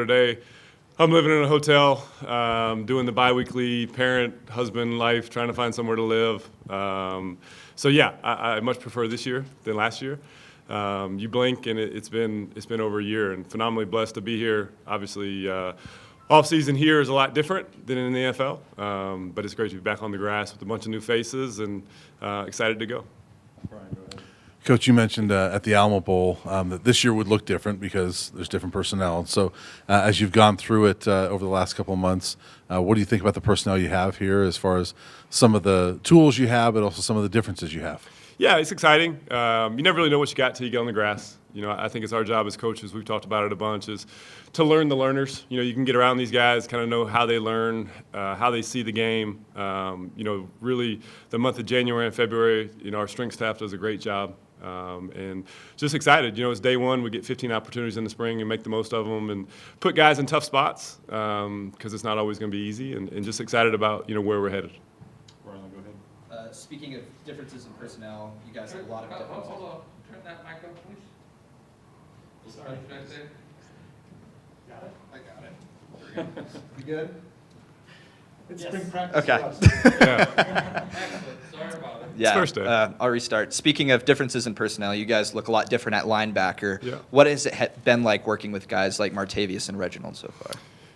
other day, I'm living in a hotel, doing the biweekly parent, husband life, trying to find somewhere to live. So yeah, I much prefer this year than last year. You blink and it's been over a year, and phenomenally blessed to be here. Obviously, off season here is a lot different than in the NFL, but it's great to be back on the grass with a bunch of new faces and excited to go. Brian, go ahead. Coach, you mentioned at the Alamo Bowl that this year would look different because there's different personnel. So as you've gone through it over the last couple of months, what do you think about the personnel you have here as far as some of the tools you have, but also some of the differences you have? Yeah, it's exciting. You never really know what you got till you get on the grass. I think it's our job as coaches, we've talked about it a bunch, is to learn the learners. You can get around these guys, kind of know how they learn, how they see the game. Really the month of January and February, our strength staff does a great job. And just excited. It's day one. We get 15 opportunities in the spring and make the most of them and put guys in tough spots because it's not always going to be easy. And just excited about where we're headed. Brian, go ahead. Speaking of differences in personnel, you guys have a lot of differences. Hold on. Turn that mic up, please. Sorry. Got it? I got it. You good? It's Yes. spring practice. Okay. Yeah. Excellent. Sorry about it. Yeah. first day. I'll restart. Speaking of differences in personnel, you guys look a lot different at linebacker. Yeah. What has it been like working with guys like Martavious and Reginald so far?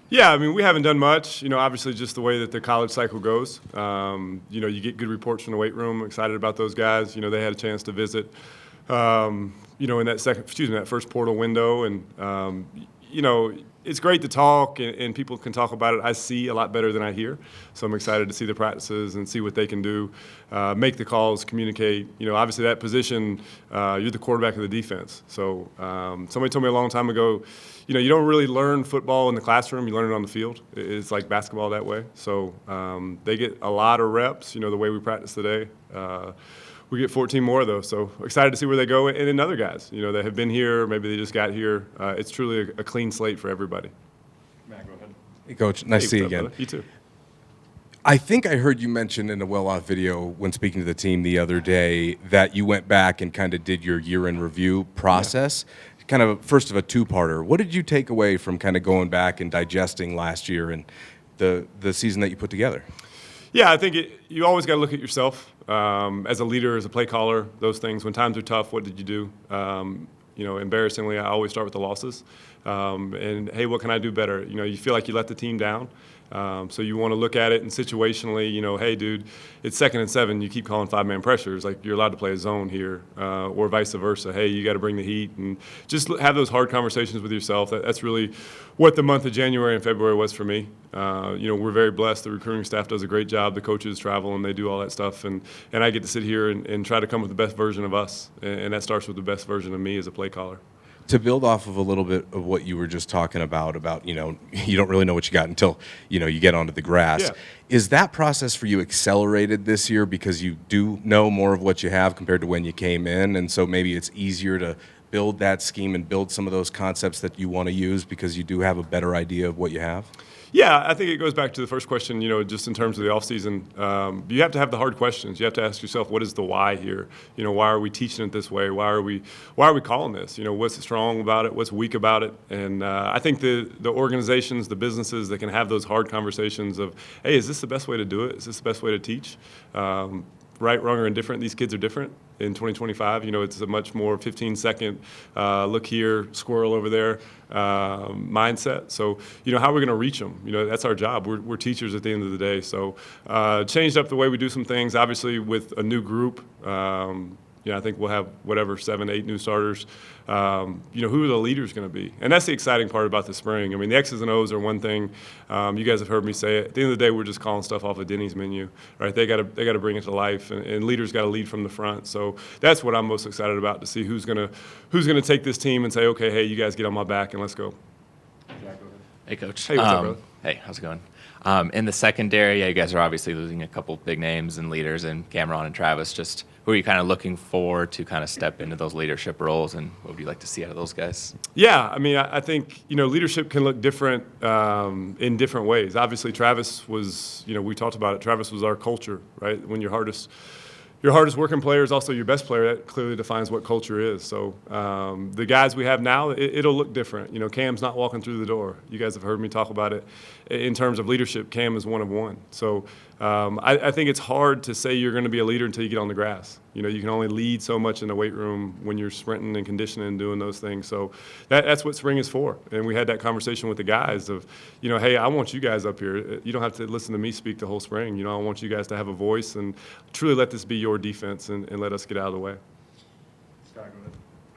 Yeah, we haven't done much. Obviously just the way that the college cycle goes. You get good reports from the weight room. Excited about those guys. They had a chance to visit. In that first portal window, and it's great to talk, and people can talk about it. I see a lot better than I hear, so I'm excited to see the practices and see what they can do, make the calls, communicate. Obviously that position, you're the quarterback of the defense. So somebody told me a long time ago, you don't really learn football in the classroom, you learn it on the field. It's like basketball that way. So they get a lot of reps, the way we practice today. We get 14 more of those, so excited to see where they go. And then other guys, that have been here, maybe they just got here. It's truly a clean slate for everybody. Matt, go ahead. Hey, Coach. Nice to see you what's up, again. brother? You too. I think I heard you mention in a well-off video when speaking to the team the other day that you went back and kind of did your year-in review process. Yeah. Kind of first of a two-parter. What did you take away from kind of going back and digesting last year and the season that you put together? Yeah, I think you always got to look at yourself as a leader, as a play caller, those things. When times are tough, what did you do? Embarrassingly, I always start with the losses. And, hey, what can I do better? You feel like you let the team down. So you want to look at it and situationally, hey, dude, it's 2nd and 7. You keep calling 5-man pressures. Like, you're allowed to play a zone here, or vice versa. Hey, you got to bring the heat. And just have those hard conversations with yourself. That's really what the month of January and February was for me. We're very blessed. The recruiting staff does a great job. The coaches travel and they do all that stuff. And I get to sit here and try to come with the best version of us. And that starts with the best version of me as a play caller. To build off of a little bit of what you were just talking about, you don't really know what you got until, you get onto the grass. Yeah. Is that process for you accelerated this year because you do know more of what you have compared to when you came in, and so maybe it's easier to build that scheme and build some of those concepts that you want to use because you do have a better idea of what you have? Yeah, I think it goes back to the first question, just in terms of the offseason. You have to have the hard questions. You have to ask yourself, what is the why here? Why are we teaching it this way? Why are we calling this? What's strong about it? What's weak about it? And I think the organizations, the businesses that can have those hard conversations of, hey, is this the best way to do it? Is this the best way to teach? Right, wrong, or indifferent, these kids are different in 2025. It's a much more 15-second look here, squirrel over there mindset. So, how are we going to reach them? That's our job. We're teachers at the end of the day. So, changed up the way we do some things, obviously, with a new group. I think we'll have 7, 8 new starters. Who are the leaders going to be? And that's the exciting part about the spring. The X's and O's are one thing. You guys have heard me say it. At the end of the day, we're just calling stuff off of Denny's menu, right? They got to bring it to life, and leaders got to lead from the front. So that's what I'm most excited about, to see who's going to take this team and say, okay, hey, you guys get on my back and let's go. Jack, go ahead. Hey, Coach. Hey, what's up, brother? Hey, how's it going? In the secondary, you guys are obviously losing a couple big names and leaders in Cameron and Travis. Just who are you kind of looking for to kind of step into those leadership roles, and what would you like to see out of those guys? Yeah, I think, leadership can look different in different ways. Obviously, Travis was, we talked about it, Travis was our culture, right? When you're hardest, your hardest working player is also your best player. That clearly defines what culture is. So the guys we have now, it'll look different. You know, Cam's not walking through the door. You guys have heard me talk about it. In terms of leadership, Cam is one of one. So I think it's hard to say you're going to be a leader until you get on the grass. You know, you can only lead so much in the weight room when you're sprinting and conditioning and doing those things. So that's what spring is for. And we had that conversation with the guys of, you know, hey, I want you guys up here. You don't have to listen to me speak the whole spring. You know, I want you guys to have a voice and truly let this be your defense and let us get out of the way. Scott, go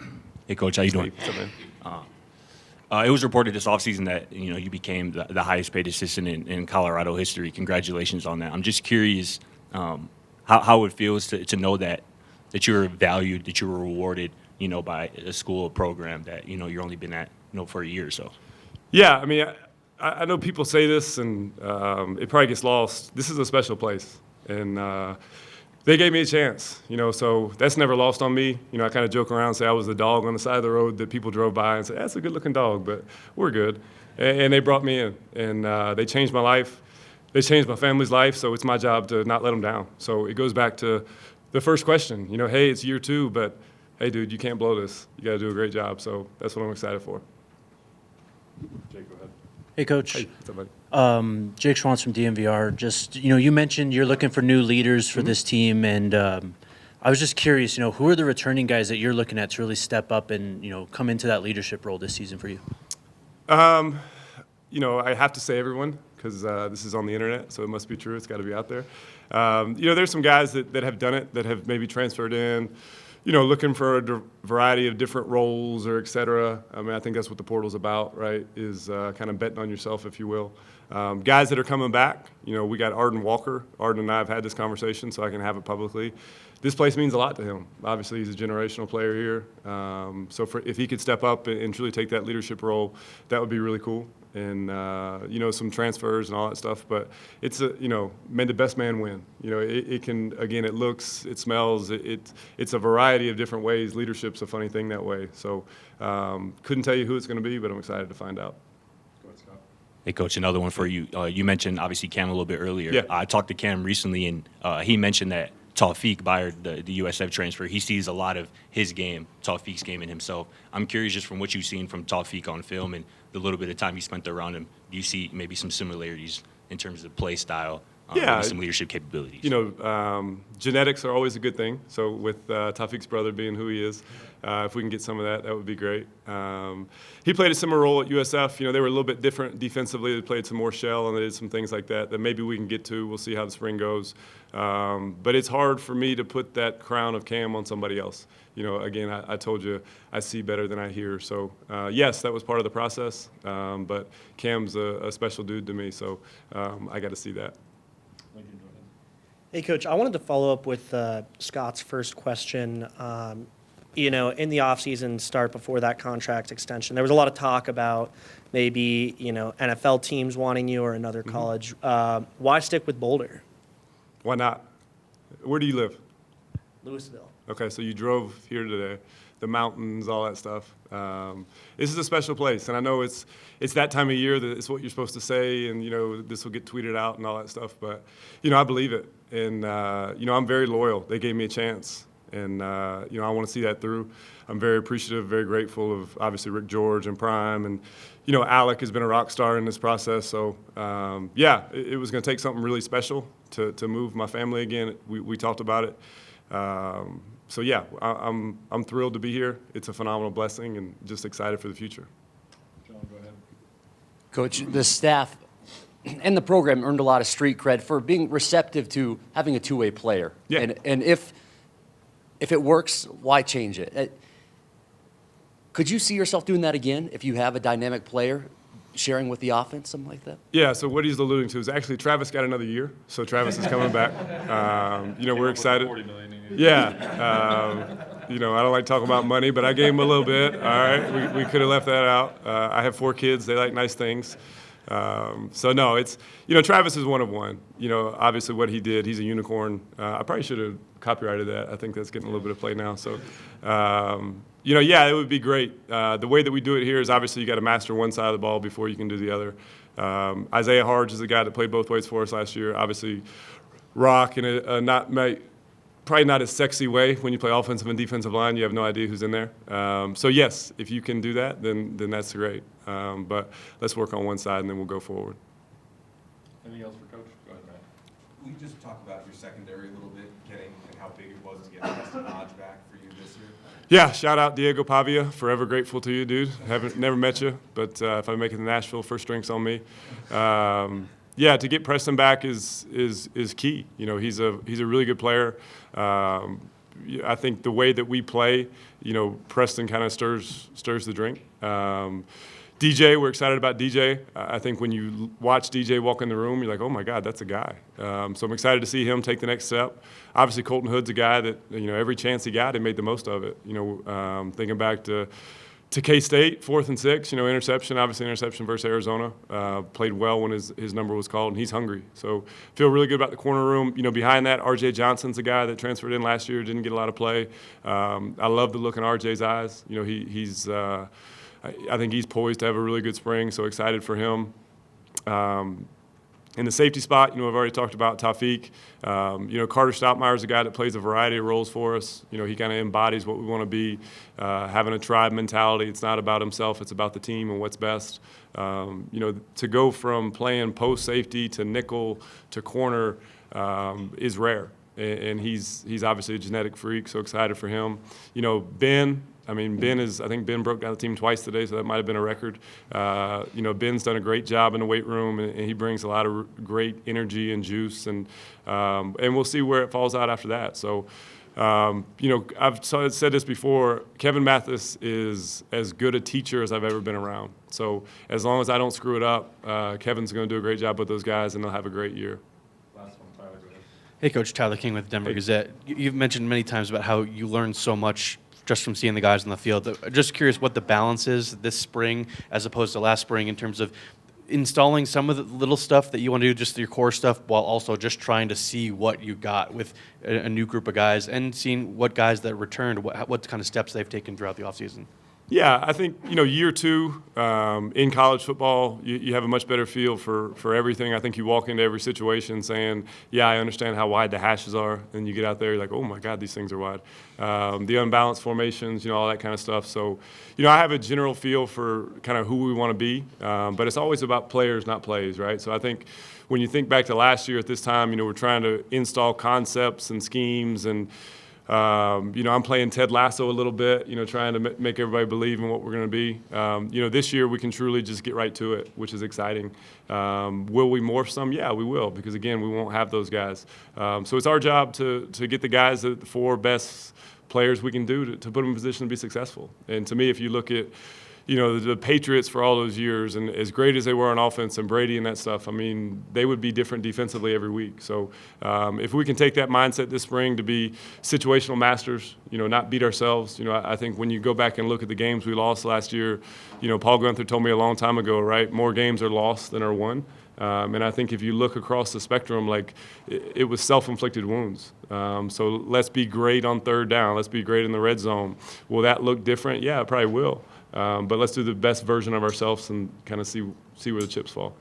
ahead. Hey, Coach, how you doing? What's up, man? It was reported this offseason that you became the highest paid assistant in Colorado history. Congratulations on that. I'm just curious how it feels to know that you were valued, that you were rewarded, by a school or program that you're only been at for a year or so. Yeah, I mean, I know people say this, and it probably gets lost. This is a special place, and they gave me a chance, so that's never lost on me. I kind of joke around and say I was the dog on the side of the road that people drove by and said, that's a good-looking dog, but we're good. And they brought me in, and they changed my life. They changed my family's life, so it's my job to not let them down. So it goes back to the first question, hey, it's year 2, but hey, dude, you can't blow this. You got to do a great job, so that's what I'm excited for. Jake, go ahead. Hey, Coach. Hey, what's up, buddy? Jake Schwantz from DMVR. Just, you mentioned you're looking for new leaders for this team, and I was just curious, who are the returning guys that you're looking at to really step up and, come into that leadership role this season for you? I have to say everyone because this is on the internet, so it must be true. It's got to be out there. There's some guys that have done it, that have maybe transferred in, looking for a variety of different roles or et cetera. I mean, I think that's what the portal's about, right, is kind of betting on yourself, if you will. Guys that are coming back, we got Arden Walker. Arden and I have had this conversation, so I can have it publicly. This place means a lot to him. Obviously, he's a generational player here. So if he could step up and truly take that leadership role, that would be really cool. And, some transfers and all that stuff. But it's may the best man win. It can, again, it looks, it smells, it's a variety of different ways. Leadership's a funny thing that way. So couldn't tell you who it's going to be, but I'm excited to find out. Go ahead, Scott. Hey, Coach, another one for you. You mentioned, obviously, Cam a little bit earlier. Yeah. I talked to Cam recently, and he mentioned that Tawfiq Byard, the USF transfer, he sees a lot of his game, Tawfiq's game in himself. I'm curious, just from what you've seen from Tawfiq on film and the little bit of time you spent around him, do you see maybe some similarities in terms of play style, Yeah. some leadership capabilities? Genetics are always a good thing. So with Tawfiq's brother being who he is, if we can get some of that, that would be great. He played a similar role at USF. They were a little bit different defensively. They played some more shell, and they did some things like that maybe we can get to. We'll see how the spring goes. But it's hard for me to put that crown of Cam on somebody else. Again, I told you I see better than I hear. So, yes, that was part of the process. But Cam's a special dude to me, so I got to see that. Lincoln, go ahead. Hey, Coach, I wanted to follow up with Scott's first question. In the offseason start before that contract extension, there was a lot of talk about maybe, NFL teams wanting you or another college. Why stick with Boulder? Why not? Where do you live? Louisville. Okay, so you drove here today, the mountains, all that stuff. This is a special place, and I know it's that time of year that it's what you're supposed to say, and this will get tweeted out and all that stuff. But I believe it, and I'm very loyal. They gave me a chance, and I want to see that through. I'm very appreciative, very grateful of obviously Rick George and Prime, and Alec has been a rock star in this process. So it was going to take something really special to move my family again. We talked about it. So yeah, I'm thrilled to be here. It's a phenomenal blessing, and just excited for the future. John, go ahead. Coach, the staff and the program earned a lot of street cred for being receptive to having a two-way player. Yeah. And if it works, why change it? Could you see yourself doing that again if you have a dynamic player sharing with the offense, something like that? Yeah, so what he's alluding to is actually Travis got another year, so Travis is coming back. We're excited. $40 million. Yeah. I don't like talking about money, but I gave him a little bit. All right, we could have left that out. I have 4 kids. They like nice things. So no, it's Travis is one of one. Obviously what he did, he's a unicorn. I probably should have copyrighted that. I think that's getting a little bit of play now. So, it would be great. The way that we do it here is obviously you got to master one side of the ball before you can do the other. Isaiah Harge is the guy that played both ways for us last year. Obviously, Rock and probably not a sexy way when you play offensive and defensive line. You have no idea who's in there. So yes, if you can do that, then that's great. But let's work on one side and then we'll go forward. Anything else for Coach? Go ahead, Matt. Will you just talk about your secondary a little bit, and how big it was to get Preston Hodge back for you this year? Yeah, shout out Diego Pavia. Forever grateful to you, dude. Never met you, but if I make it to Nashville, first drink's on me. Yeah, to get Preston back is key. You know, he's a really good player. I think the way that we play, you know, Preston kind of stirs the drink. DJ, we're excited about DJ. I think when you watch DJ walk in the room, you're like, oh my God, that's a guy. So I'm excited to see him take the next step. Obviously, Colton Hood's a guy that, you know, every chance he got, he made the most of it. You know, thinking back to K-State, 4th and 6, you know, interception versus Arizona. Played well when his number was called, and he's hungry. So feel really good about the corner room. You know, behind that, R.J. Johnson's a guy that transferred in last year, didn't get a lot of play. I love the look in R.J.'s eyes. You know, I think he's poised to have a really good spring, so excited for him. In the safety spot, you know, I've already talked about Taufik. You know, Carter Stoutmeier's a guy that plays a variety of roles for us. You know, he kind of embodies what we want to be, having a tribe mentality. It's not about himself, it's about the team and what's best. You know, to go from playing post safety to nickel to corner is rare. And he's obviously a genetic freak, so excited for him. You know, Ben broke down the team twice today, so that might have been a record. You know, Ben's done a great job in the weight room, and he brings a lot of great energy and juice, and we'll see where it falls out after that. So, you know, I've said this before, Kevin Mathis is as good a teacher as I've ever been around. So as long as I don't screw it up, Kevin's going to do a great job with those guys, and they'll have a great year. Last one, Tyler, go ahead. Hey, Coach, Tyler King with Denver Gazette. You've mentioned many times about how you learned so much just from seeing the guys on the field. Just curious what the balance is this spring as opposed to last spring in terms of installing some of the little stuff that you want to do, just your core stuff, while also just trying to see what you got with a new group of guys and seeing what guys that returned, what kind of steps they've taken throughout the offseason. Yeah, I think, you know, year two in college football, you have a much better feel for everything. I think you walk into every situation saying, yeah, I understand how wide the hashes are. And you get out there, you're like, oh, my God, these things are wide. The unbalanced formations, you know, all that kind of stuff. So, you know, I have a general feel for kind of who we want to be. But it's always about players, not plays, right? So I think when you think back to last year at this time, you know, we're trying to install concepts and schemes and you know, I'm playing Ted Lasso a little bit, you know, trying to make everybody believe in what we're going to be. You know, this year we can truly just get right to it, which is exciting. Will we morph some? Yeah, we will, because, again, we won't have those guys. So it's our job to get the guys, the four best players we can do to put them in position to be successful. And to me, if you look at, you know, the Patriots for all those years, and as great as they were on offense and Brady and that stuff, I mean, they would be different defensively every week. So if we can take that mindset this spring to be situational masters, you know, not beat ourselves. You know, I think when you go back and look at the games we lost last year, you know, Paul Gunther told me a long time ago, right, more games are lost than are won. And I think if you look across the spectrum, like, it was self-inflicted wounds. So let's be great on third down. Let's be great in the red zone. Will that look different? Yeah, it probably will. But let's do the best version of ourselves and kind of see where the chips fall.